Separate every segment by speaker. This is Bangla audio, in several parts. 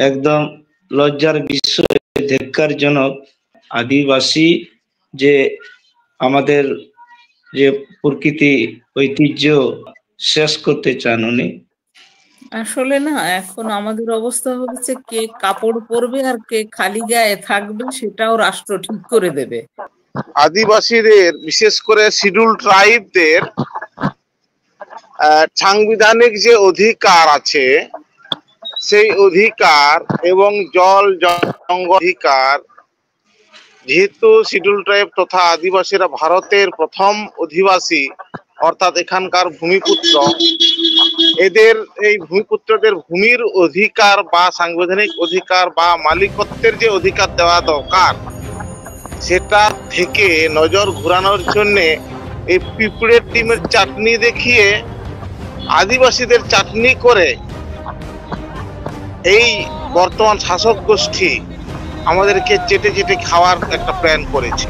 Speaker 1: একদম লজ্জার বিষয়, ধিক্কারজনক। আদিবাসী যে আমাদের যে প্রকৃতি ঐতিহ্য শেষ করতে চান উনি।
Speaker 2: আসলে না, এখন আমাদের অবস্থা হচ্ছে কে কাপড় পরবে আর কে খালি গায়ে থাকবে সেটাও রাষ্ট্র ঠিক করে দেবে।
Speaker 3: আদিবাসীদের, বিশেষ করে শিডিউল ট্রাইবদের সাংবিধানিক যে অধিকার আছে, সেই অধিকার এবং জল জঙ্গল অধিকার, যেহেতু শিডিউল ট্রাইব তথা আদিবাসীরা ভারতের প্রথম অধিবাসী, অর্থাৎ এখানকার ভূমিপুত্র, এদের এই ভূমিপুত্রদের ভূমির অধিকার বা সাংবিধানিক অধিকার বা মালিকত্বের যে অধিকার দেওয়া দরকার, সেটা থেকে নজর ঘোরানোর জন্যে এই পিঁপড়ের ডিমের চাটনি দেখিয়ে আদিবাসীদের চাটনি করে এই বর্তমান শাসক গোষ্ঠী আমাদেরকে চেটে চেটে খাওয়ার একটা প্ল্যান করেছে।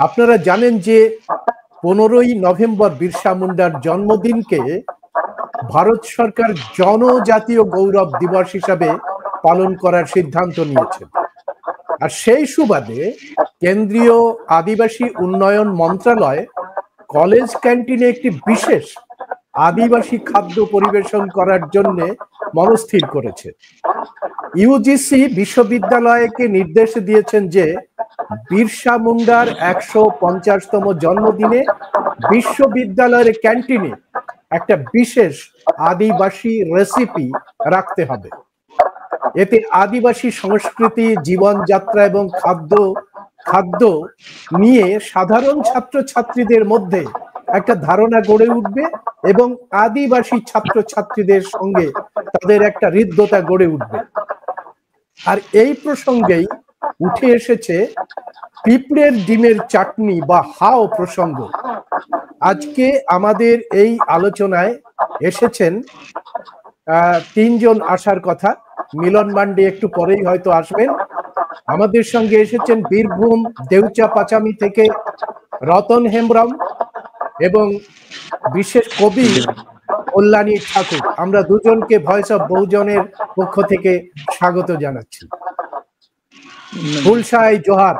Speaker 4: আপনারা জানেন যে 15ই নভেম্বর বিরসা মুন্ডার জন্মদিনকে ভারত সরকার জনজাতীয় গৌরব দিবস হিসাবে পালন করার সিদ্ধান্ত নিয়েছে। আর সেই সুবাদে কেন্দ্রীয় আদিবাসী উন্নয়ন মন্ত্রণালয় কলেজ ক্যান্টিনে একটি বিশেষ আদিবাসী খাদ্য পরিবেশন করার জন্য মনস্থির করেছে। ইউজিসি বিশ্ববিদ্যালয়কে নির্দেশ দিয়েছেন যে বিরসা মুন্ডার 150তম জন্মদিনে বিশ্ববিদ্যালয়ের ক্যান্টিনে একটা বিশেষ আদিবাসী রেসিপি রাখতে হবে। এতে আদিবাসী সংস্কৃতি, জীবনযাত্রা এবং খাদ্য নিয়ে সাধারণ ছাত্রছাত্রীদের মধ্যে একটা ধারণা গড়ে উঠবে এবং আদিবাসী ছাত্রছাত্রীদের সঙ্গে তাদের একটা হৃদ্যতা গড়ে উঠবে। আর এই প্রসঙ্গেই উঠে এসেছে পিঁপড়ের ডিমের চাটনি বা হাও প্রসঙ্গ। আজকে আমাদের এই আলোচনায় এসেছেন তিনজন আসার কথা। মিলন মান্ডি একটু পরেই হয়তো আসবেন। আমাদের সঙ্গে এসেছেন বীরভূম দেউচা পাচামি থেকে রতন হেমব্রম এবং বিশেষ কবি কল্যাণী ঠাকুর। আমরা দুজনকে ভয়েস অফ বহুজনের পক্ষ থেকে স্বাগত জানাচ্ছি। ফুলশাই জোহার।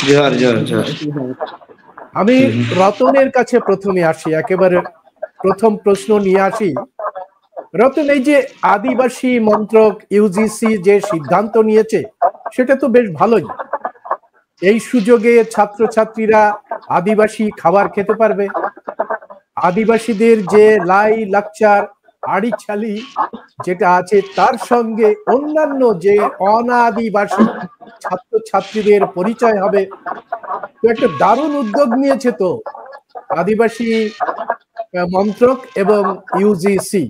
Speaker 1: জোহার জোহার জোহার।
Speaker 4: আমি রতনের কাছে প্রথমে আসি, একেবারে প্রথম প্রশ্ন নিয়ে আসি। রতন, এই যে আদিবাসী মন্ত্রক ইউজিসি যে সিদ্ধান্ত নিয়েছে সেটা তো বেশ ভালোই। এই সুযোগে ছাত্রছাত্রীরা আদিবাসী খাবার খেতে পারবে। আদিবাসীদের যে লাই লাকচার আড়িছালি যেটা আছে তার সঙ্গে অন্যান্য যে অনাদিবাসী ছাত্রছাত্রীদের পরিচয় হবে। তো একটা দারুণ উদ্যোগ নিয়েছে তো আদিবাসী মন্ত্রক এবং ইউজিসি,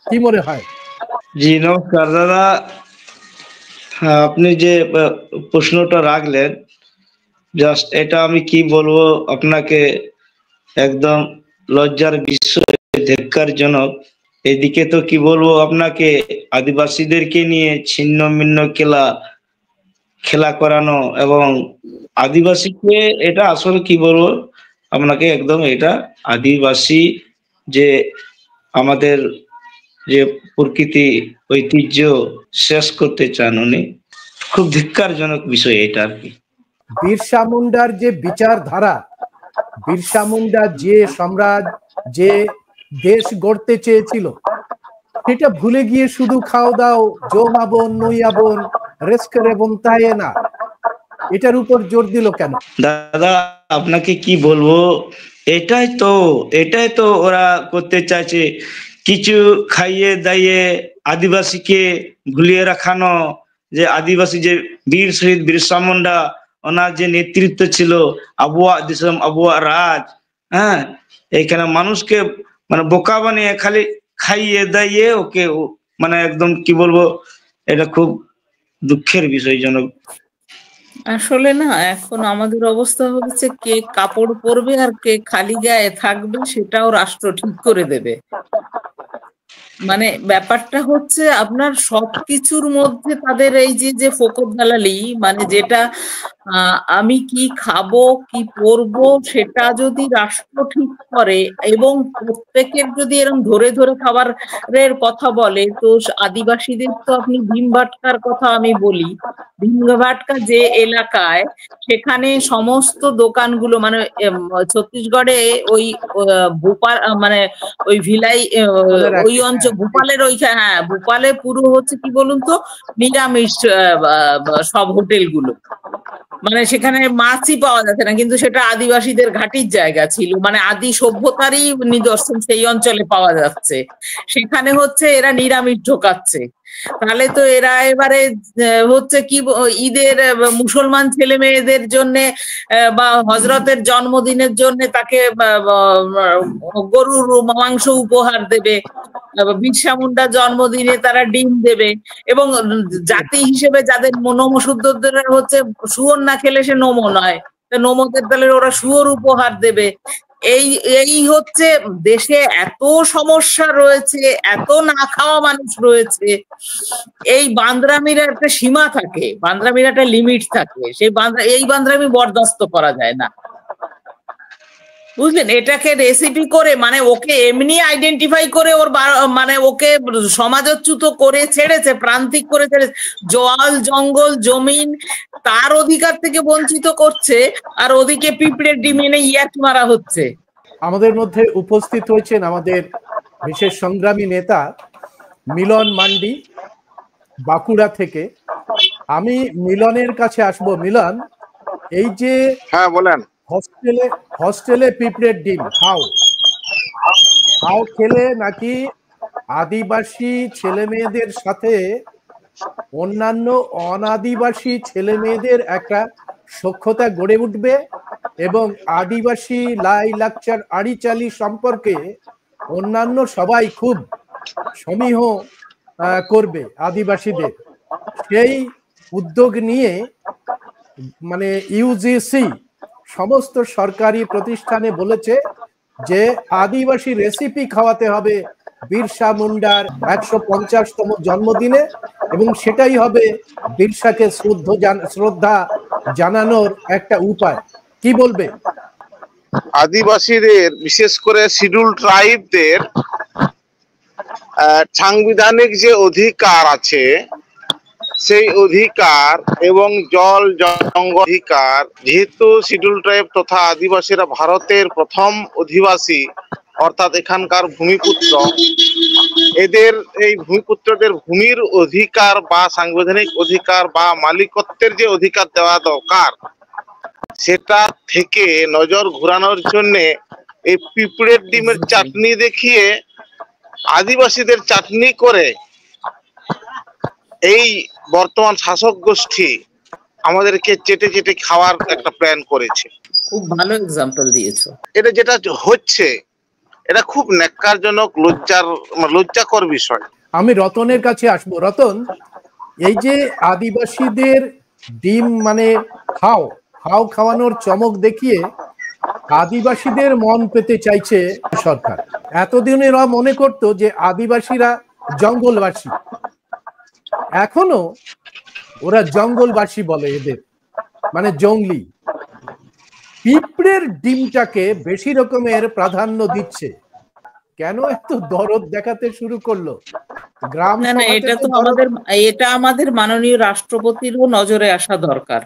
Speaker 4: কি মনে হয়?
Speaker 1: জি নমস্কার দাদা, আপনি যে প্রশ্নটা রাখলেন, জাস্ট এটা আমি কি বলবো আপনাকে, একদম লজ্জার বিষয়, ধিক্কারজনক। এদিকে তো কি বলবো আপনাকে, আদিবাসীদেরকে নিয়ে ছিন্ন ভিন্ন খেলা করানো এবং আদিবাসীকে, এটা আসলে কি বলবো আপনাকে, একদম এটা আদিবাসী যে আমাদের যে প্রকৃতি ঐতিহ্য শেষ করতে চান উনি। খুব ধিক্কারজনক বিষয় এটা আর কি।
Speaker 4: বিরসা মুন্ডার যে বিচারধারা, বিরসা মুন্ডা যে সম্রাট, যে দেশ গড়তে চেয়েছিল, সেটা ভুলে গিয়ে শুধু খাও দাও, জমাবন নইয়াবন রেস্কের এবং তাই না, এটার উপর জোর দিল কেন?
Speaker 1: দাদা আপনাকে কি বলবো, এটাই তো ওরা করতে চাইছে, কিছু খাইয়ে দাইয়ে আদিবাসীকে ভুলিয়ে রাখানো। যে আদিবাসী যে বীর শহীদ বিরসা মুন্ডা, ওনার যে নেতৃত্ব ছিল, আবুয়া দিসম আবুয়া রাজ, হ্যাঁ, এইখানে মানুষকে মানে বোকা বানিয়ে খালি খাইয়ে দাইয়ে ওকে মানে একদম কি বলবো, এটা খুব দুঃখের বিষয়জনক।
Speaker 2: আসলে না, এখন আমাদের অবস্থা হচ্ছে কে কাপড় পরবে আর কে খালি গায়ে থাকবে সেটাও রাষ্ট্র ঠিক করে দেবে। মানে ব্যাপারটা হচ্ছে আপনার সবকিছুর মধ্যে তাদের এই যে ফোকর দালালি, মানে যেটা আমি কি খাবো কি পরবো সেটা যদি রাষ্ট্র ঠিক করে এবং প্রত্যেকের যদি এরকম ধরে ধরে খাবারের কথা বলে, তো আদিবাসীদের তো আপনি ভীমবাটকার কথা আমি বলি, ভীমবাটকা যে এলাকায়, সেখানে সমস্ত দোকানগুলো মানে ছত্তিশগড়ে ওই ভোপাল মানে ওই ভিলাই ওই অঞ্চল ভোপালের ওইখানে, হ্যাঁ ভোপালে পুরো হচ্ছে কি বলুন তো নিরামিষ সব হোটেলগুলো, মানে সেখানে মাছই পাওয়া যাচ্ছে না, কিন্তু সেটা আদিবাসীদের ঘাঁটির জায়গা ছিল, মানে আদি সভ্যতারই নিদর্শন সেই অঞ্চলে পাওয়া যাচ্ছে, সেখানে হচ্ছে এরা নিরামিষ ঢোকাচ্ছে। তাহলে তো এরা এবারে হচ্ছে কি ঈদের মুসলমান ছেলে মেয়েদের জন্য বা হজরতের জন্মদিনের জন্য তাকে গরুর মাংস উপহার দেবে, বিরসা মুন্ডার জন্মদিনে তারা ডিম দেবে, এবং জাতি হিসেবে যাদের নমশূদ্রদের হচ্ছে শুয়োর না খেলে সে নমো নয়, নমদের দলের ওরা শুয়োর উপহার দেবে। এই এই হচ্ছে দেশে এত সমস্যা রয়েছে, এত না খাওয়া মানুষ রয়েছে, এই বান্দরামির একটা সীমা থাকে, বান্দরামির একটা লিমিট থাকে, সেই এই বান্দরামি বরদাস্ত করা যায় না, বুঝলেন? এটাকে রেসিপি করে মানে ওকে এমনি আইডেন্টিফাই করে ওর মানে ওকে সমাজচ্যুত করে ছেড়েছে, প্রান্তিক করে ছেড়েছে, জল জঙ্গল জমিন তার অধিকার থেকে বঞ্চিত করছে, আর ওদিকে পিঁপড়ের ডিম এনে ইয়ার্কি মারা হচ্ছে।
Speaker 4: আমাদের মধ্যে উপস্থিত হয়েছেন আমাদের বিশেষ সংগ্রামী নেতা মিলন মান্ডি বাঁকুড়া থেকে। আমি মিলনের কাছে আসবো। মিলন, এই যে
Speaker 3: হ্যাঁ বলেন।
Speaker 4: হস্টেলে পিঁপড়ের ডিম খাও খেলে নাকি আদিবাসী ছেলে মেয়েদের সাথে অন্যান্য অনাদিবাসী ছেলে মেয়েদের একটা সখ্যতা গড়ে উঠবে এবং আদিবাসী লাই লাকচার আড়িচালি সম্পর্কে অন্যান্য সবাই খুব সমীহ করবে আদিবাসীদের। সেই উদ্যোগ নিয়ে মানে ইউজিসি সমস্ত সরকারি প্রতিষ্ঠানে বলেছে যে আদিবাসী রেসিপি খাওয়াতে হবে বিরসা মুন্ডার 150তম জন্মদিনে, এবং সেটাই হবে বিরসাকে শ্রদ্ধা জানানোর একটা উপায়। কি বলবে?
Speaker 3: আদিবাসীদের বিশেষ করে শিডিউল ট্রাইবদের সাংবিধানিক যে অধিকার আছে সেই অধিকার এবং জল জঙ্গল অধিকার, যেহেতু শিডিউল ট্রাইব তথা আদিবাসীরা ভারতের প্রথম অধিবাসী অর্থাৎ এখানকার ভূমিপুত্র, এদের এই ভূমিপুত্রদের ভূমির অধিকার বা সাংবিধানিক অধিকার বা মালিকত্বের যে অধিকার দেওয়া দরকার, সেটা থেকে নজর ঘোরানোর জন্য এই পিঁপড়ের ডিমের চাটনি দেখিয়ে আদিবাসীদের চাটনি করে এই বর্তমান শাসক গোষ্ঠী আমাদেরকে চেটে চেটে খাওয়ার একটা প্ল্যান করেছে।
Speaker 2: খুব ভালো এক্সাম্পল দিয়েছো।
Speaker 3: এটা যেটা হচ্ছে এটা খুব ন্যাক্কারজনক, লজ্জাকর বিষয়।
Speaker 4: আমি রতনের কাছে আসবো। রতন, এই যে আদিবাসীদের ডিম মানে খাওয়ানোর চমক দেখিয়ে আদিবাসীদের মন পেতে চাইছে সরকার। এতদিন এরা মনে করতো যে আদিবাসীরা জঙ্গলবাসী, এখনো ওরা জঙ্গলবাসী বলে, এদের মানে জঙ্গলি। পিঁপড়ের ডিমটাকে বেশি রকমের প্রাধান্য দিচ্ছে, কেন এত দরদ দেখাতে শুরু করলো? গ্রাম
Speaker 2: না, এটা তো আমাদের মাননীয় রাষ্ট্রপতিরও নজরে আসা দরকার।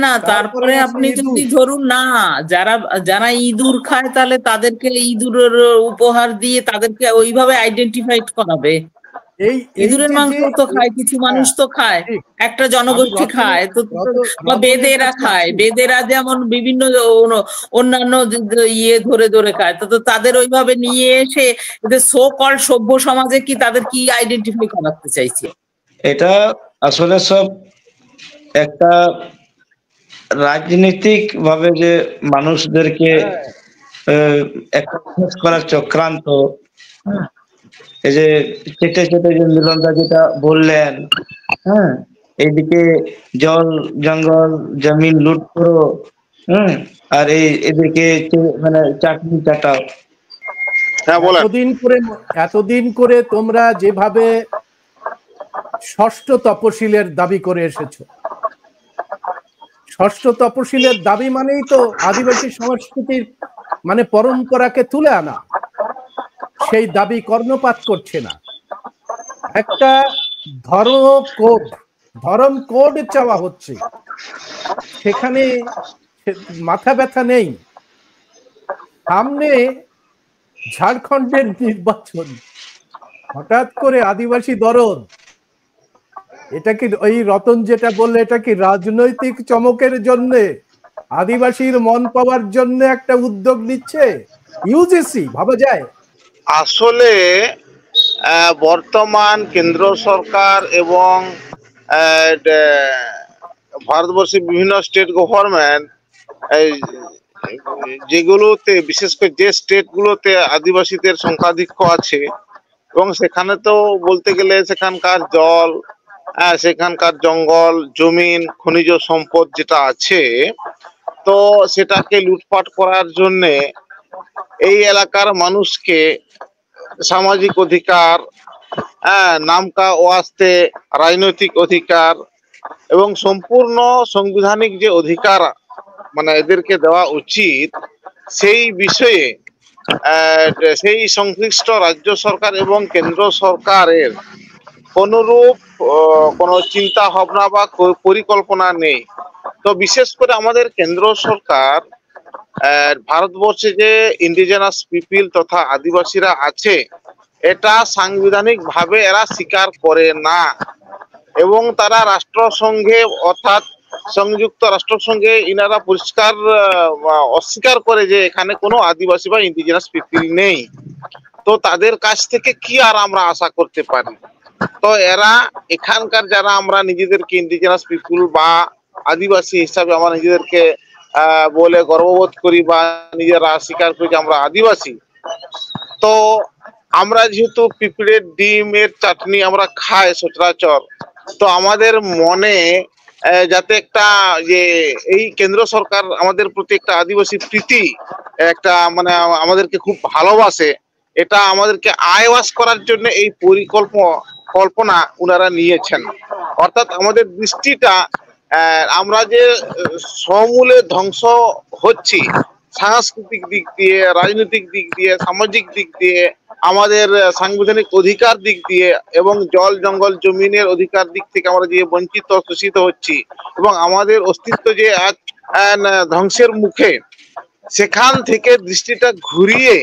Speaker 2: না, তারপরে আপনি যদি ধরুন না, যারা ইঁদুর খায় তাহলে তাদেরকে ইঁদুরের উপহার দিয়ে তাদেরকে ওইভাবে আইডেন্টিফাইড করাবে। ইঁদুরের মাংস তো খায়, কিছু মানুষ তো খায়, একটা জনগোষ্ঠী খায়, তো বেদেরা খায়, বেদেরা যেমন বিভিন্ন অন্যান্য ইয়ে ধরে ধরে খায়, তো তাদের ওইভাবে নিয়ে এসে সো কল সভ্য সমাজে কি তাদের কি আইডেন্টিফাই করাতে চাইছে?
Speaker 1: এটা আসলে সব একটা রাজনৈতিক ভাবে যে মানুষদেরকে করার চক্রান্ত। এই যে চেটে চেটে যে মিলনদা যেটা বললেন, হ্যাঁ, এইদিকে জল জঙ্গল জমিন লুট করো, আর এদিকে মানে চাটনি চাটাও।
Speaker 4: এতদিন করে তোমরা যেভাবে ষষ্ঠ তপশিলের দাবি করে এসেছো, ষষ্ঠ তপশিলের দাবি মানেই তো আদিবাসী সংস্কৃতির মানে পরম্পরাকে তুলে আনা। সেই দাবি কর্ণপাত করছে না। একটা ধর্ম কোড চাওয়া হচ্ছে, সেখানে মাথা ব্যথা নেই। সামনে ঝাড়খণ্ডের নির্বাচন, হঠাৎ করে আদিবাসী দরদ, এটা কি ওই রতন যেটা বললে, এটা কি রাজনৈতিক চমকের জন্য, আদিবাসীর মন পাওয়ার জন্য একটা উদ্যোগ নিচ্ছে ইউজিসি? ভাবা যায়?
Speaker 3: আসলে বর্তমান কেন্দ্র সরকার এবং ভারতবর্ষের বিভিন্ন স্টেট গভর্নমেন্ট, যেগুলোতে বিশেষ করে যে স্টেটগুলোতে আদিবাসীদের সংখ্যাধিক্য আছে, এবং সেখানে তো বলতে গেলে সেখানকার জল, সেখানকার জঙ্গল, জমিন, খনিজ সম্পদ যেটা আছে, তো সেটাকে লুটপাট করার জন্যে এই এলাকার মানুষকে সামাজিক অধিকার, নামকা ওয়াস্তে রাজনৈতিক অধিকার এবং সম্পূর্ণ সাংবিধানিক যে অধিকার মানে এদেরকে দেওয়া উচিত, সেই বিষয়ে সেই সংশ্লিষ্ট রাজ্য সরকার এবং কেন্দ্র সরকারের কোনরূপ কোনো চিন্তা ভাবনা বা পরিকল্পনা নেই। তো বিশেষ করে আমাদের কেন্দ্র সরকার ভারতবর্ষে যে ইন্ডিজেনাস পিপল তথা আদিবাসীরা আছে, এটা সাংবিধানিক ভাবে এরা স্বীকার করে না, এবং তারা রাষ্ট্রসংঘে অর্থাৎ সংযুক্ত রাষ্ট্রসংঘে ইনারা পরিষ্কার অস্বীকার করে যে এখানে কোনো আদিবাসী বা ইন্ডিজেনাস পিপল নেই। তো তাদের কাছ থেকে কি আর আমরা আশা করতে পারি? তো এরা এখানকার যারা আমরা নিজেদেরকে ইন্ডিজেনাস পিপল বা আদিবাসী হিসাবে আমরা নিজেদেরকে বলে গর্ববোধ করি বা নিজেরা স্বীকার করি যে আমরা আদিবাসী, তো আমরা যেহেতু পিঁপড়ের ডিমের চাটনি আমরা খাই সচরাচর, তো আমাদের মনে যাতে একটা যে এই কেন্দ্র সরকার আমাদের প্রতি একটা আদিবাসী প্রীতি, একটা মানে আমাদেরকে খুব ভালোবাসে, এটা আমাদেরকে আয়ওয়াশ করার জন্য এই পরিকল্পনা উনারা নিয়েছেন। অর্থাৎ আমাদের দৃষ্টিটা আমরা যে সমূলে ধ্বংস হচ্ছি সাংস্কৃতিক দিক দিয়ে, রাজনৈতিক দিক দিয়ে, সামাজিক দিক দিয়ে, আমাদের সাংবিধানিক অধিকার দিক দিয়ে এবং জল জঙ্গল জমিনের অধিকার দিক থেকে আমরা যে বঞ্চিত শোষিত হচ্ছি এবং আমাদের অস্তিত্ব যে আজ ধ্বংসের মুখে, সেখান থেকে দৃষ্টিটা ঘুরিয়ে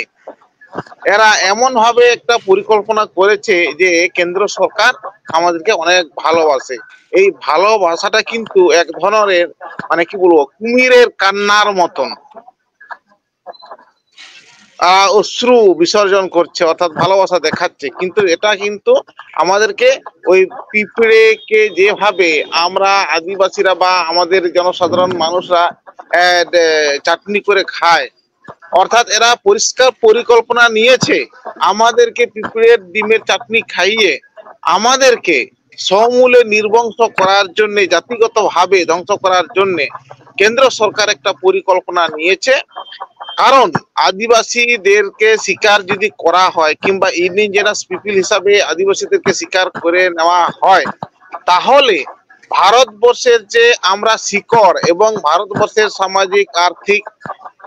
Speaker 3: এরা এমন ভাবে একটা পরিকল্পনা করেছে যে কেন্দ্র সরকার আমাদেরকে অনেক ভালোবাসে। এই ভালোবাসাটা কিন্তু এক ধরনের মানে কি বলবো, কুমিরের কান্নার মতন অশ্রু বিসর্জন করছে, অর্থাৎ ভালোবাসা দেখাচ্ছে, কিন্তু এটা কিন্তু আমাদেরকে ওই পিঁপড়েকে যেভাবে আমরা আদিবাসীরা বা আমাদের জনসাধারণ মানুষরা চাটনি করে খায়, অর্থাৎ এরা পরিষ্কার পরিকল্পনা নিয়েছে আমাদেরকে পিঁপড়ের ডিমের চাটনি খাইয়ে আমাদেরকে সমূলে নির্বংশ করার জন্য, জাতিগত ভাবে ধ্বংস করার জন্য কেন্দ্র সরকার একটা পরিকল্পনা নিয়েছে। কারণ আদিবাসীদেরকে স্বীকার যদি করা হয় কিংবা ইন্ডিজেনাস পিপল হিসাবে আদিবাসীদেরকে স্বীকার করে নেওয়া হয়, তাহলে ভারতবর্ষের যে আমরা শিকড় এবং ভারতবর্ষের সামাজিক, আর্থিক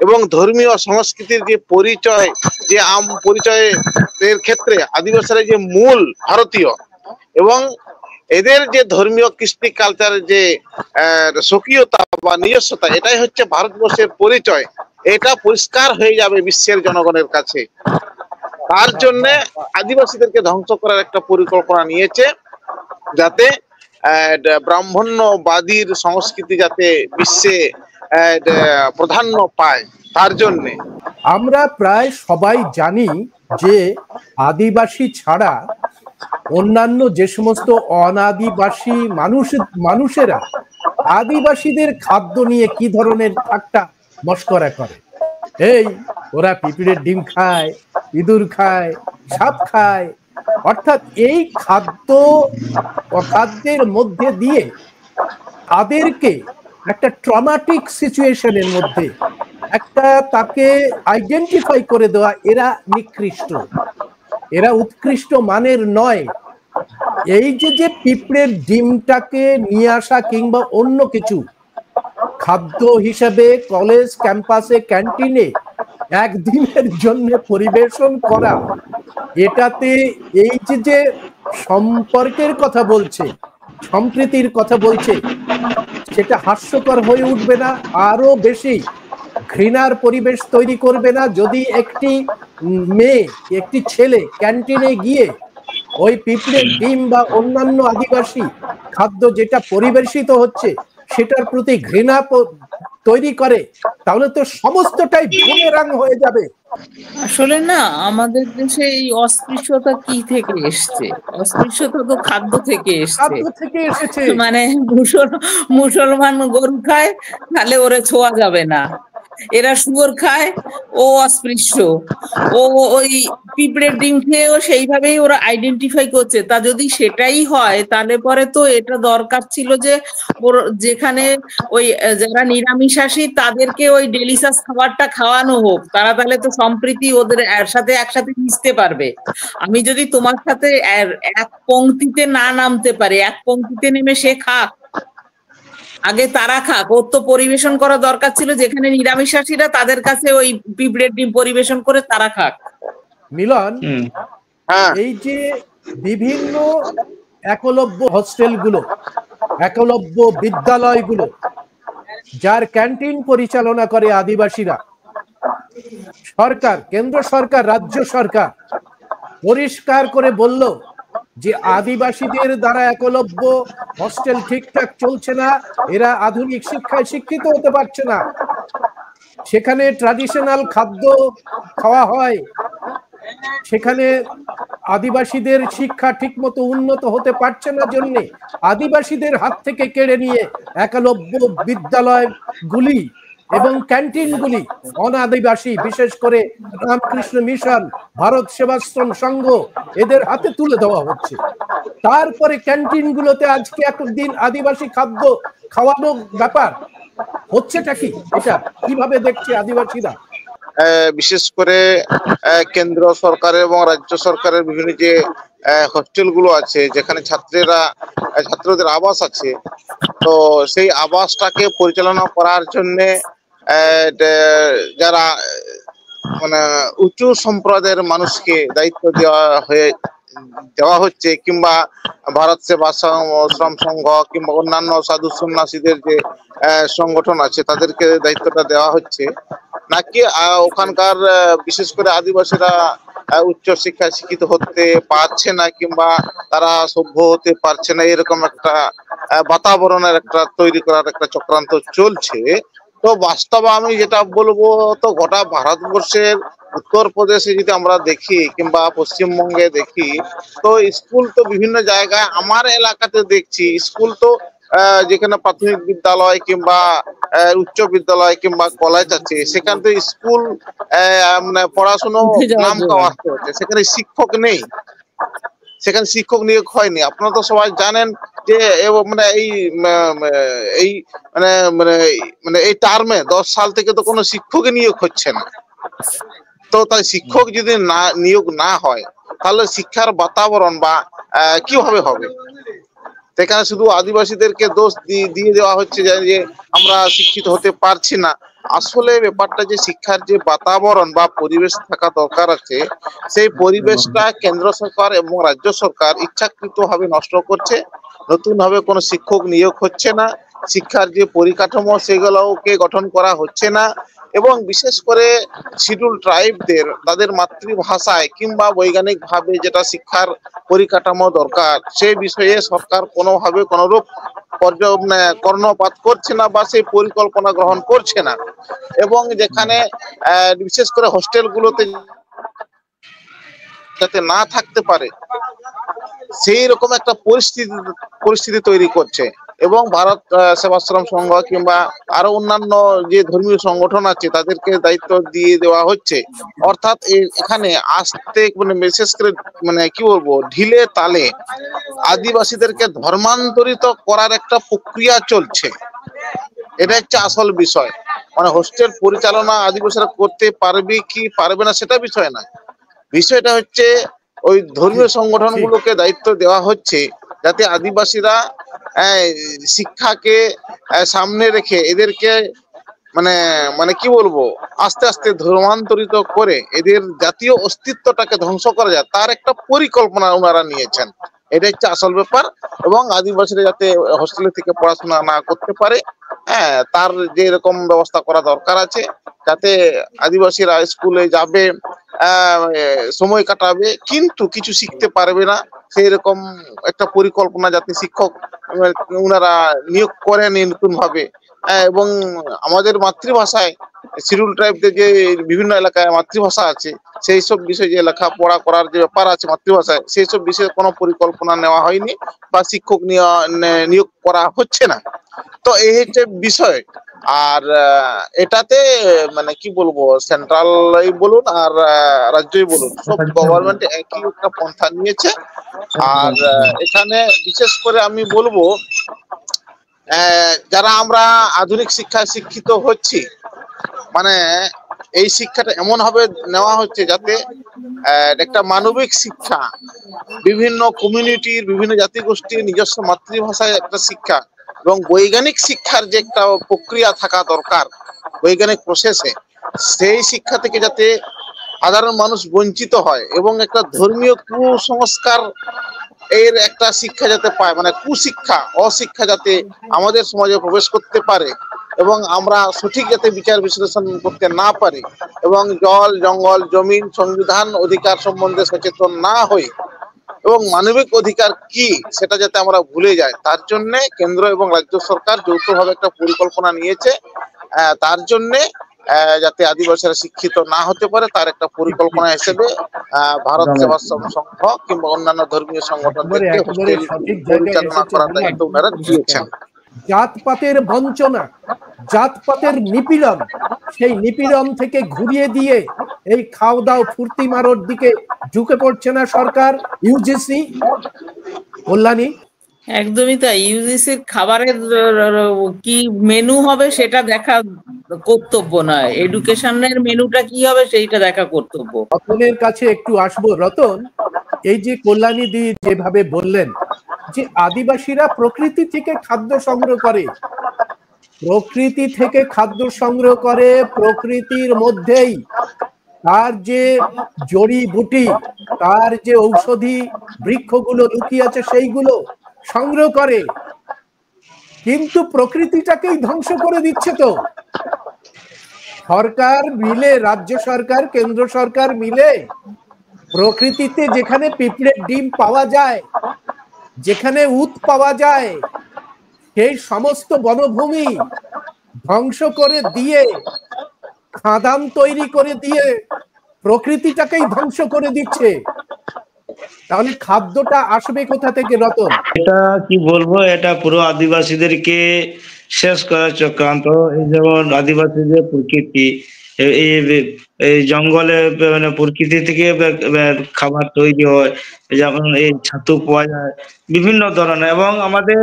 Speaker 3: এবং ধর্মীয় সংস্কৃতির যে পরিচয়, যে পরিচয়ের ক্ষেত্রে আদিবাসীরা যে মূল ভারতীয় এবং এদের যে ধর্মীয় কৃষ্টি কালচারের যে স্বকীয়তা বা নিজস্বতা, এটাই হচ্ছে ভারতবর্ষের পরিচয়, এটা পরিষ্কার হয়ে যাবে বিশ্বের জনগণের কাছে। তার জন্য আদিবাসীদেরকে ধ্বংস করার একটা পরিকল্পনা নিয়েছে, যাতে ব্রাহ্মণ্যবাদীর সংস্কৃতি যাতে বিশ্বে প্রাধান্য পায়, তার জন্য
Speaker 4: আমরা প্রায় সবাই জানি যে আদিবাসী ছাড়া অন্যান্য যে সমস্ত অনাদিবাসী মানুষেরা আদিবাসীদের খাদ্য নিয়ে কি ধরনের ঠাট্টা মস্করা করে। এই ওরা পিঁপড়ের ডিম খায়, ইঁদুর খায়, সাপ খায়, অর্থাৎ এই খাদ্যের মধ্যে দিয়ে তাদেরকে একটা ট্রমাটিক সিচুয়েশনের মধ্যে একটা তাকে আইডেন্টিফাই করে দেওয়া, এরা নিকৃষ্ট, এরা উৎকৃষ্ট মানের নয়। এই যে পিঁপড়ের ডিমটাকে নিয়ে আসা কিংবা অন্য কিছু, খাদ্য হিসেবে কলেজ ক্যাম্পাসে ক্যান্টিনে একদিনের জন্য পরিবেশন করা, এটাতে এই যে সম্পর্কের কথা বলছে, সম্প্রীতির কথা বলছে, সেটা হাস্যকর হয়ে উঠবে না? আরো বেশি ঘৃণার পরিবেশ তৈরি করবে না যদি একটি মেয়ে, একটি ছেলে ক্যান্টিনে গিয়ে ওই পিঁপড়ের ডিম বা অন্যান্য আদিবাসী খাদ্য যেটা পরিবেশিত হচ্ছে সেটার প্রতি ঘৃণা তৈরি করে? তাহলে তো সমস্তটাই বুমেরাং হয়ে যাবে।
Speaker 2: আসলে না, আমাদের দেশে এই অস্পৃশ্যতা কি থেকে এসছে? অস্পৃশ্যতা তো খাদ্য থেকে এসছে।
Speaker 4: খাদ্য থেকে এসেছে।
Speaker 2: মানে মুসলমান গরু খায়, তাহলে ওরে ছোঁয়া যাবে না। এরা শুয়োর খায়, ও অস্পৃশ্য। ও ওই পিঁপড়ের ডিম খেয়েও সেইভাবেই ওরা আইডেন্টিফাই করছে। তা যদি সেটাই হয়, তাহলে পরে তো এটা দরকার ছিল যে যেখানে ওই যারা নিরামিষাশী তাদেরকে ওই ডেলিশাস খাবারটা খাওয়ানো হোক, তারা তাহলে তো সম্প্রীতি ওদের সাথে একসাথে মিশতে পারবে। আমি যদি তোমার সাথে এক পংক্তিতে না নামতে পারি, এক পংক্তিতে নেমে সে খাক, আগে তারা খাক। ওর তো পরিবেশন করা দরকার ছিল যেখানে নিরামিষাশীরা, তাদের কাছে ওই পিঁপড়ের ডিম পরিবেশন করে তারা খাক।
Speaker 4: মিলন, এই যে বিভিন্ন একলব্য হোস্টেলগুলো, একলব্য বিদ্যালয়গুলো, যার ক্যান্টিন পরিচালনা করে আদিবাসীরা, সরকার, কেন্দ্র সরকার, রাজ্য সরকার পরিষ্কার করে বলল যে আদিবাসীদের দ্বারা একলব্য হোস্টেল ঠিকঠাক চলছে না, এরা আধুনিক শিক্ষায় শিক্ষিত হতে পারছে না, সেখানে ট্র্যাডিশনাল খাদ্য খাওয়া হয়, সেখানে আদিবাসীদের শিক্ষা ঠিকমতো উন্নত হতে পারছে না জন্য আদিবাসীদের হাত থেকে কেড়ে নিয়ে একলব্য বিদ্যালয়গুলি এবং ক্যান্টিনগুলি অনাদিবাসী, বিশেষ করে রামকৃষ্ণ মিশন, ভারত সেবাশ্রম সংঘ, এদের হাতে তুলে দেওয়া হচ্ছে। তারপরে ক্যান্টিনগুলোতে আজকে একদিন আদিবাসী খাদ্য খাওয়ানো ব্যাপার হচ্ছেটা কি? এটা কিভাবে দেখছে আদিবাসীরা?
Speaker 3: বিশেষ করে কেন্দ্র সরকার এবং রাজ্য সরকারের বিভিন্ন যে হোস্টেল গুলো আছে, যেখানে ছাত্রদের আবাস আছে, তো সেই আবাসটাকে পরিচালনা করার জন্য যারা মানে উঁচু সম্প্রদায়ের মানুষকে দায়িত্ব দেওয়া হচ্ছে, কিংবা ভারত সেবাশ্রম সংঘ কিংবা অন্যান্য সাধু সন্ন্যাসীদের যে সংগঠন আছে তাদেরকে দায়িত্বটা দেওয়া হচ্ছে, নাকি ওখানকার বিশেষ করে আদিবাসীরা উচ্চ শিক্ষায় শিক্ষিত হতে পারছে না কিংবা তারা সভ্য হতে পারছে না, এরকম একটা বাতাবরণের একটা তৈরি করার একটা চক্রান্ত চলছে। তো বাস্তবে আমি যেটা বলবো, তো গোটা ভারতবর্ষের উত্তরপ্রদেশে যদি আমরা দেখি কিংবা পশ্চিমবঙ্গে দেখি, তো স্কুল তো বিভিন্ন জায়গায়, আমার এলাকাতে দেখছি স্কুল তো যেখানে প্রাথমিক বিদ্যালয় কিংবা উচ্চ বিদ্যালয় কিংবা কলেজ আছে, সেখান থেকে স্কুল মানে পড়াশুনো নাম কাওয়াতে হচ্ছে, সেখানে শিক্ষক নেই, সেখানে শিক্ষক নিয়োগ হয়নি। আপনারা তো সবাই জানেন যে মানে এই মানে মানে মানে এই টার্মে 10 সাল থেকে তো কোনো শিক্ষক নিয়োগ হচ্ছে না। তো তাই শিক্ষক যদি না নিয়োগ না হয়, তাহলে শিক্ষার বাতাবরণ বা কিভাবে হবে? সেখানে শুধু আদিবাসীদেরকে দোষ দিয়ে দেওয়া হচ্ছে যে আমরা শিক্ষিত হতে পারছি না। আসলে ব্যাপারটা যে শিক্ষার যে বাতাবরণ বা পরিবেশ থাকা দরকার আছে, সেই পরিবেশটা কেন্দ্র সরকার এবং রাজ্য সরকার ইচ্ছাকৃতভাবে নষ্ট করছে। নতুন ভাবে কোনো শিক্ষক নিয়োগ হচ্ছে না, শিক্ষার যে পরিকাঠামো সেগুলোকে গঠন করা হচ্ছে না, এবং বিশেষ করে শিডিউল ট্রাইবদের তাদের মাতৃভাষায় কিংবা বৈজ্ঞানিক ভাবে যেটা শিক্ষার পরিকাঠামো দরকার, সেই বিষয়ে সরকার কোনোভাবে কোনোরূপ কর্ণপাত করছে না বা সেই পরিকল্পনা গ্রহণ করছে না। এবং যেখানে বিশেষ করে হোস্টেলগুলোতে যাতে না থাকতে পারে সেই রকম একটা পরিস্থিতি তৈরি করছে। এবং ভারত সেবাশ্রম সংঘ কিংবা আরো অন্যান্য যে ধর্মীয় সংগঠন আছে তাদেরকে দায়িত্ব দিয়ে দেওয়া হচ্ছে। অর্থাৎ এখানে আসতে মানে বিশেষ করে মানে কি বলবো, ঢিলে তালে আদিবাসীদেরকে ধর্মান্তরিত করার একটা প্রক্রিয়া চলছে। এটা হচ্ছে আসল বিষয়। মানে হোস্টেল পরিচালনা আদিবাসীরা করতে পারবে কি পারবে না সেটা বিষয় না, বিষয়টা হচ্ছে ওই ধর্মীয় সংগঠনগুলোকে দায়িত্ব দেওয়া হচ্ছে যাতে আদিবাসীরা শিক্ষাকে সামনে রেখে এদেরকে মানে মানে কি বলবো, আস্তে আস্তে ধর্মান্তরিত করে এদের জাতীয় অস্তিত্বটাকে ধ্বংস করা যায় তার একটা পরিকল্পনা ওনারা নিয়েছেন। এটা হচ্ছে আসল ব্যাপার। এবং আদিবাসীরা যাতে হোস্টেলে থেকে পড়াশোনা না করতে পারে, তার যে এরকম ব্যবস্থা করা দরকার আছে, যাতে আদিবাসীরা স্কুলে যাবে, সময় কাটাবে, কিন্তু কিছু শিখতে পারবে না, সেই রকম একটা পরিকল্পনা যাতে শিক্ষক ওনারা নিয়োগ করেন নতুন ভাবে। এবং আমাদের মাতৃভাষায় শিডিউল ট্রাইবদের যে বিভিন্ন এলাকায় মাতৃভাষা আছে, সেই সব বিষয়ে যে লেখাপড়া করার যে ব্যাপার আছে মাতৃভাষায়, সেই সব বিষয়ে কোনো পরিকল্পনা নেওয়া হয়নি বা শিক্ষক নিয়োগ করা হচ্ছে না। তো এই হচ্ছে বিষয়। আর এটাতে মানে কি বলবো, সেন্ট্রাল বলুন আর রাজ্যই বলুন, সব গভর্নমেন্ট একই একটা পন্থা নিয়েছে। আর এখানে বিশেষ করে আমি বলবো, যারা আমরা আধুনিক শিক্ষায় শিক্ষিত হচ্ছি, মানে এই শিক্ষাটা এমন ভাবে নেওয়া হচ্ছে যাতে একটা মানবিক শিক্ষা, বিভিন্ন কমিউনিটির বিভিন্ন জাতিগোষ্ঠীর নিজস্ব মাতৃভাষায় একটা শিক্ষা এবং বৈজ্ঞানিক শিক্ষার যে একটা প্রক্রিয়া থাকা দরকার বৈজ্ঞানিক প্রসেসে, সেই শিক্ষা থেকে যাতে সাধারণ মানুষ বঞ্চিত হয় এবং একটা ধর্মীয় কুসংস্কার এর একটা শিক্ষা যাতে পায়, মানে কুশিক্ষা অশিক্ষা যাতে আমাদের সমাজে প্রবেশ করতে পারে এবং আমরা সঠিক যাতে বিচার বিশ্লেষণ করতে না পারি এবং জল জঙ্গল জমিন সংবিধান অধিকার সম্বন্ধে সচেতন না হই এবং মানবিক অধিকার কি সেটা যাতে আমরা ভুলে যাই, তার জন্য কেন্দ্র এবং রাজ্য সরকার যৌথভাবে একটা পরিকল্পনা নিয়েছে। তার জন্য যাতে আদিবাসীরা শিক্ষিত না হতে পারে তার একটা পরিকল্পনা হিসেবে ভারত সেবাশ্রম সংঘ কিংবা অন্যান্য ধর্মীয় সংগঠনদেরকে হোস্টেল পরিচালনা করার দায়িত্ব ওনারা দিয়েছেন।
Speaker 4: জাতপাতের বঞ্চনা, জাতপাতের নিপীড়ন, সেই নিপীড়ন থেকে ঘুরিয়ে দিয়ে এই খাও দাও ফুর্তি মারোর দিকে ঝুঁকে পড়ছে না সরকার, ইউজিসি? কল্যাণী?
Speaker 2: একদমই তাই। ইউজিসির খাবারের কি মেনু হবে সেটা দেখা কর্তব্য নয়, এডুকেশনের মেনুটা কি হবে সেইটা দেখা কর্তব্য।
Speaker 4: রতনের কাছে একটু আসবো। রতন, এই যে কল্যাণী দি যেভাবে বললেন যে আদিবাসীরা প্রকৃতি থেকে খাদ্য সংগ্রহ করে, প্রকৃতি থেকে খাদ্য সংগ্রহ করে, প্রকৃতির মধ্যেই তার যে জড়িবুটি, তার যে ঔষধি বৃক্ষগুলো লুকিয়ে আছে সেইগুলো সংগ্রহ করে, কিন্তু প্রকৃতিটাকেই ধ্বংস করে দিচ্ছে। তো সরকার মিলে, রাজ্য সরকার কেন্দ্র সরকার মিলে প্রকৃতিতে যেখানে পিঁপড়ের ডিম পাওয়া যায়, যেখানে উট পাওয়া যায়, সেই সমস্ত বনভূমি ধ্বংস করে দিয়ে, খাদান তৈরি করে দিয়ে প্রকৃতিটাকেই ধ্বংস করে দিচ্ছে। তাহলে খাদ্যটা আসবে কোথা থেকে রতন?
Speaker 1: এটা কি বলবো, এটা পুরো আদিবাসীদেরকে শেষ করার চক্রান্ত। এই যেমন আদিবাসীদের প্রকৃতি, এই জঙ্গলে মানে প্রকৃতি থেকে খাবার তৈরি হয়, যেমন এই ছাতু পাওয়া যায় বিভিন্ন ধরনের, এবং আমাদের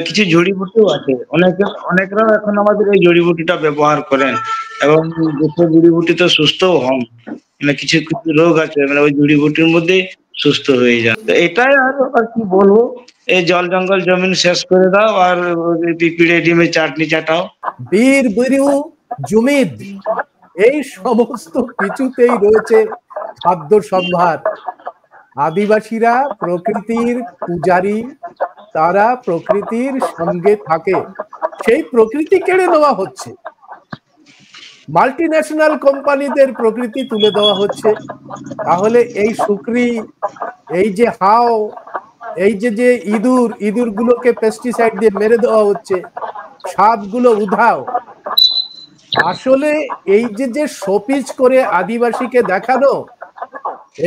Speaker 1: কিছু জড়িবুটিও আছে। অনেকরা এখন আমাদের এই জড়িবুটিটা ব্যবহার করেন এবং জড়িবুটি তো সুস্থও হন, মানে কিছু কিছু রোগ আছে মানে ওই জড়িবুটির মধ্যে সুস্থ হয়ে যান। তো এটাই আর কি বলবো, এই জল জঙ্গল জমিন শেষ করে দাও আর পিঁপড়ে ডিমে চাটনি চাটাও।
Speaker 4: বীর বুরু জুমিদ, এই সমস্ত কিছুতেই রয়েছে খাদ্য সম্ভার। আদিবাসীরা প্রকৃতির পূজারী, তারা প্রকৃতির সঙ্গে থাকে, সেই প্রকৃতি কেড়ে নেওয়া হচ্ছে, মাল্টিন্যাশনাল কোম্পানিদের প্রকৃতি তুলে দেওয়া হচ্ছে। তাহলে এই শুকরি, এই যে হাও, এই যে ইঁদুর গুলোকে পেস্টিসাইড দিয়ে মেরে দেওয়া হচ্ছে, সাপগুলো উধাও। আসলে এই যে শোপিস করে আদিবাসীকে দেখানো,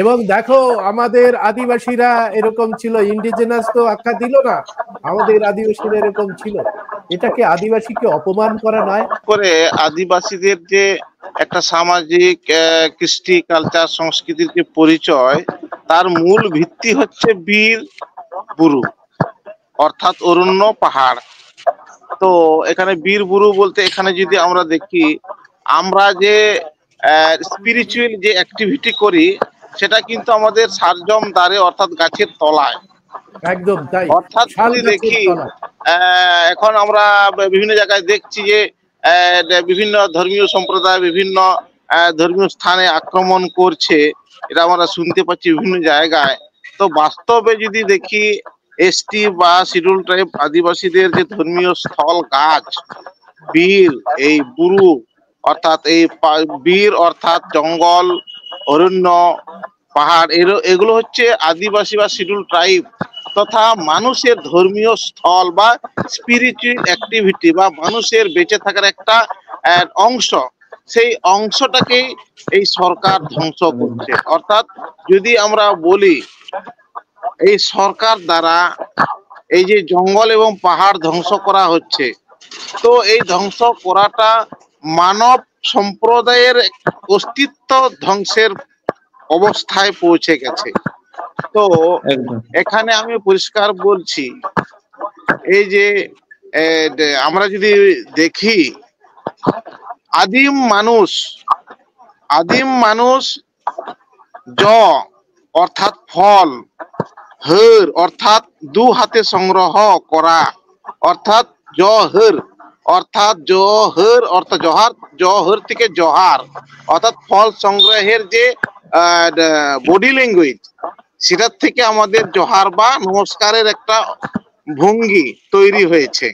Speaker 4: এবং দেখো আমাদের আদিবাসীরা এরকম ছিল, ইন্ডিজেনাস তো আখ্যা দিল না, আমাদের আদিবাসীরা এরকম ছিল, এটাকে আদিবাসীকে অপমান করা নয়?
Speaker 3: করে আদিবাসীদের যে একটা সামাজিক কৃষ্টি কালচার সংস্কৃতির যে পরিচয়, তার মূল ভিত্তি হচ্ছে বীর বুরু অর্থাৎ অরণ্য পাহাড়। তো এখানে বীর বুরু বলতে এখানে যদি আমরা দেখি, আমরা যে স্পিরিচুয়াল যে অ্যাক্টিভিটি করি সেটা কিন্তু আমাদের সারজম দ্বারে অর্থাৎ গাছের তলায়,
Speaker 4: একদম তাই।
Speaker 3: অর্থাৎ
Speaker 4: শাল
Speaker 3: যদি
Speaker 4: গাছের
Speaker 3: দেখি
Speaker 4: তলা।
Speaker 3: এখন আমরা বিভিন্ন জায়গায় দেখছি যে বিভিন্ন ধর্মীয় সম্প্রদায় বিভিন্ন ধর্মীয় স্থানে আক্রমণ করছে, এটা আমরা শুনতে পাচ্ছি বিভিন্ন জায়গায়। তো বাস্তবে যদি দেখি এসটি বা শিডিউল ট্রাইব আদিবাসীদের যে ধর্মীয় স্থল গাছ, বীর, এই বুরু অর্থাৎ বীর অর্থাৎ জঙ্গল, অরণ্য, পাহাড়, এগুলো হচ্ছে আদিবাসী বা শিডিউল ট্রাইব তথা মানুষের ধর্মীয় স্থল বা স্পিরিচুয়াল অ্যাক্টিভিটি বা মানুষের বেঁচে থাকার একটা অংশ। সেই অংশটাকেই এই সরকার ধ্বংস করছে। অর্থাৎ যদি আমরা বলি এই সরকার দ্বারা এই যে জঙ্গল এবং পাহাড় ধ্বংস করা হচ্ছে, তো এই ধ্বংস করাটা মানব সম্প্রদায়ের অস্তিত্ব ধ্বংসের অবস্থায় পৌঁছে গেছে। তো এখানে আমি পরিষ্কার বলছি, এই যে আমরা যদি দেখি আদিম মানুষ জ অর্থাৎ ফল, হর অর্থাৎ দু হাতে সংগ্রহ করা, অর্থাৎ জহর অর্থাৎ জহর অর্থাৎ জহর থেকে জহার অর্থাৎ ফল সংগ্রহের যে বডি ল্যাঙ্গুয়েজ, সেটার থেকে আমাদের জহার বা নমস্কারের একটা ভঙ্গি তৈরি হয়েছে।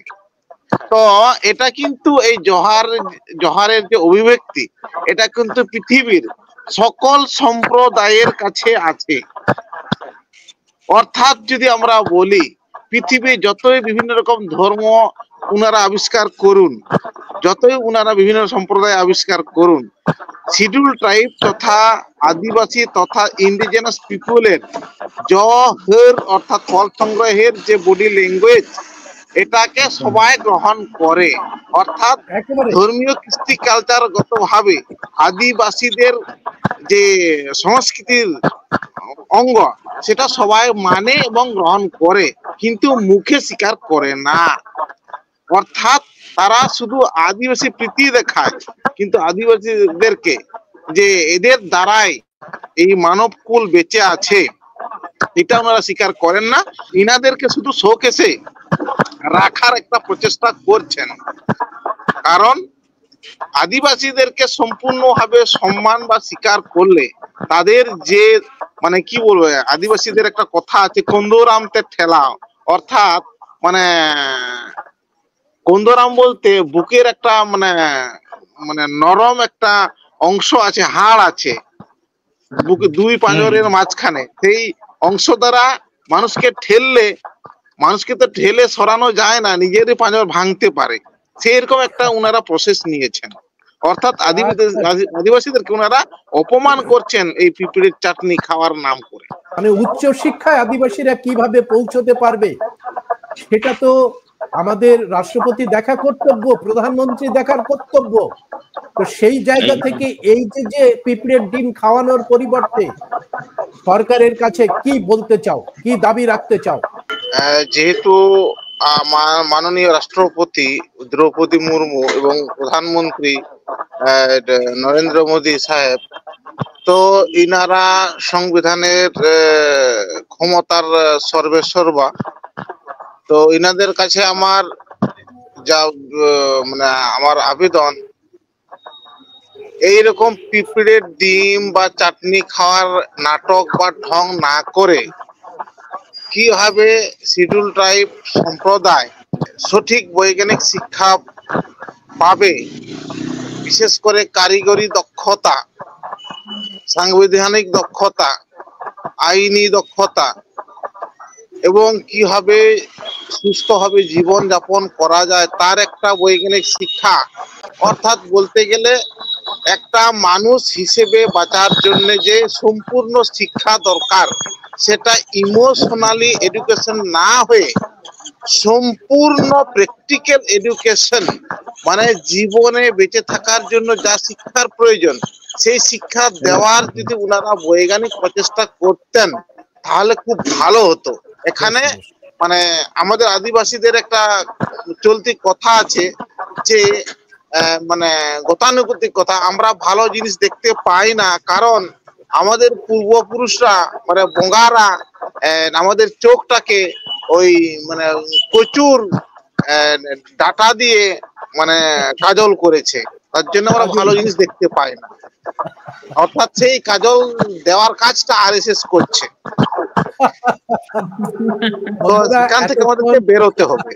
Speaker 3: তো এটা কিন্তু এই জহারের যে অভিব্যক্তি, এটা কিন্তু পৃথিবীর সকল সম্প্রদায়ের কাছে আছে। অর্থাৎ যদি আমরা বলি পৃথিবী যতই বিভিন্ন রকম ধর্ম উনারা আবিষ্কার করুন, যতই উনারা বিভিন্ন সম্প্রদায় আবিষ্কার করুন, শিডিউল ট্রাইব তথা আদিবাসী তথা ইন্ডিজেনাস পিপুলের জহর অর্থাৎ ফল সংগ্রহের যে বডি ল্যাঙ্গুয়েজ, এটাকে সবাই গ্রহণ করে। অর্থাৎ ধর্মীয় কৃষ্টি কালচারগত ভাবে আদিবাসীদের যে সংস্কৃতির অঙ্গ, সেটা সবাই মানে এবং গ্রহণ করে, কিন্তু মুখে স্বীকার করে না। অর্থাৎ তারা শুধু আদিবাসী প্রীতি দেখায়, কিন্তু আদিবাসীদেরকে যে এদের দ্বারাই এই মানব কুল বেঁচে আছে, এটা ওনারা স্বীকার করেন না। ইনাদেরকে শুধু শোকেসে রাখার একটা প্রচেষ্টা করছেন। কারণ আদিবাসীদেরকে সম্পূর্ণভাবে সম্মান বা স্বীকার করলে তাদের যে মানে কি বলবো, আদিবাসীদের একটা কথা আছে কন্দরামতে ঠেলা, অর্থাৎ মানে কন্দরাম বলতে বুকের একটা মানে নরম একটা অংশ আছে, হাড় আছে বুকে দুই পাঁজরের মাঝখানে, সেই অংশ দ্বারা মানুষকে তো ঠেলে সরানো যায় না, নিজেরই পাঁজর ভাঙতে পারে। সেরকম একটা উনারা প্রসেস নিয়েছেন। অর্থাৎ আদিবাসীদেরকে ওনারা অপমান করছেন এই পিঁপড়ের চাটনি খাওয়ার নাম করে।
Speaker 4: মানে উচ্চ শিক্ষায় আদিবাসীরা কিভাবে পৌঁছতে পারবে, সেটা তো আমাদের রাষ্ট্রপতি দেখা কর্তব্য, প্রধানমন্ত্রী দেখার কর্তব্য। তো সেই জায়গা থেকে এই যে পিঁপড়ের ডিম খাওয়ানোর পরিবর্তে সরকারের কাছে কি বলতে চাও, কি দাবি রাখতে চাও?
Speaker 3: যেহেতু মাননীয় রাষ্ট্রপতি দ্রৌপদী মুর্মু এবং প্রধানমন্ত্রী নরেন্দ্র মোদী সাহেব, তো ইনারা সংবিধানের ক্ষমতার সর্বেসর্বা, তো ইনাদের কাছে আমার যা আমার আবেদন, এইরকম পিঁপড়ের ডিম বা চাটনি খাওয়ার নাটক বা ঢং না করে কিভাবে শিডিউল ট্রাইব সম্প্রদায় সঠিক বৈজ্ঞানিক শিক্ষা পাবে, বিশেষ করে কারিগরি দক্ষতা, সাংবিধানিক দক্ষতা, আইনি দক্ষতা, এবং কিভাবে সুস্থভাবে জীবন যাপন করা যায় তার একটা বৈজ্ঞানিক শিক্ষা। অর্থাৎ বলতে গেলে একটা মানুষ হিসেবে বাঁচার জন্য যে সম্পূর্ণ শিক্ষা দরকার, সেটা ইমোশনালি এডুকেশন না হয়ে সম্পূর্ণ প্র্যাকটিক্যাল এডুকেশন, মানে জীবনে বেঁচে থাকার জন্য যা শিক্ষার প্রয়োজন, সেই শিক্ষা দেওয়ার যদি ওনারা বৈজ্ঞানিক প্রচেষ্টা করতেন তাহলে খুব ভালো হতো। এখানে মানে আমাদের আদিবাসীদের একটা চলতি কথা আছে যে মানে গতানুগতিক কথা, আমরা ভালো জিনিস দেখতে পাই না, কারণ আমাদের পূর্বপুরুষরা মানে বঙ্গারা আমাদের চোখটাকে ওই মানে প্রচুর ডাটা দিয়ে মানে কাজল করেছে, তার জন্য আমরা ভালো জিনিস দেখতে পাই না। অর্থাৎ সেই কাজল দেওয়ার কাজটা আরএসএস করছে। তো সেখান থেকে আমাদেরকে বেরোতে হবে।